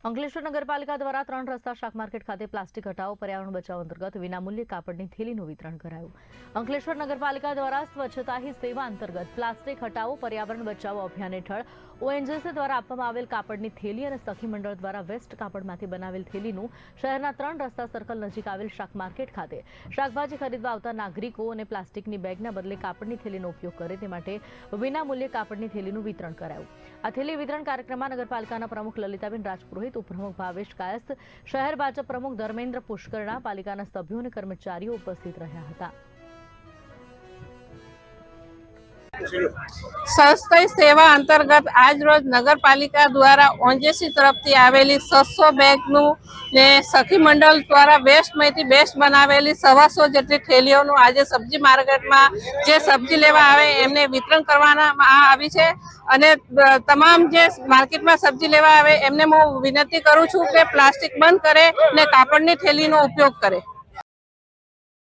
અંકલેશ્વર નગરપાલિકા દ્વારા 3 રસ્તા શાક માર્કેટ ખાતે પ્લાસ્ટિક હટાવો પર્યાવરણ બચાવ અંતર્ગત વિનામૂલ્યે કાપડની થેલીનું વિતરણ કરાયું। અંકલેશ્વર નગરપાલિકા દ્વારા સ્વચ્છતા હી સેવા અંતર્ગત પ્લાસ્ટિક હટાવો પર્યાવરણ બચાવો અભિયાન હેઠળ ઓએનજીસી દ્વારા આપવામાં આવેલ કાપડની થેલી અને સખી મંડળ દ્વારા વેસ્ટ કાપડમાંથી બનાવેલ થેલીનું શહેરના 3 રસ્તા સર્કલ નજીક આવેલ શાક માર્કેટ ખાતે શાકભાજી ખરીદવા આવતા નાગરિકો અને પ્લાસ્ટિકની બેગના બદલે કાપડની થેલીનો ઉપયોગ કરે તે માટે વિનામૂલ્યે કાપડની થેલીનું વિતરણ કરાયું। આ થેલી વિતરણ કાર્યક્રમમાં નગરપાલિકાના પ્રમુખ લલિતાબેન રાજપુરોહિત, ઉપપ્રમુખ ભાવેશ કાયસ્થ, શહેર ભાજપ પ્રમુખ ધર્મેન્દ્ર પુષ્કરણા, પાલિકાના સભ્યો અને કર્મચારીઓ ઉપસ્થિત રહ્યા હતા। સ્વચ્છતા સેવા અંતર્ગત આજ રોજ નગરપાલિકા દ્વારા ઓએનજીસી તરફથી આવેલી 600 બેગનું ને સખી મંડળ દ્વારા વેસ્ટમાંથી બેસ્ટ બનાવેલી 125 જેટલી થેલીઓનું આજે સબ્જી માર્કેટમાં જે સબ્જી લેવા આવે એમને વિતરણ કરવામાં આવી છે। અને તમામ જે માર્કેટમાં સબ્જી લેવા આવે એમને હું વિનંતી કરું છું કે પ્લાસ્ટિક બંધ કરે ને કાપડની થેલીનો ઉપયોગ કરે।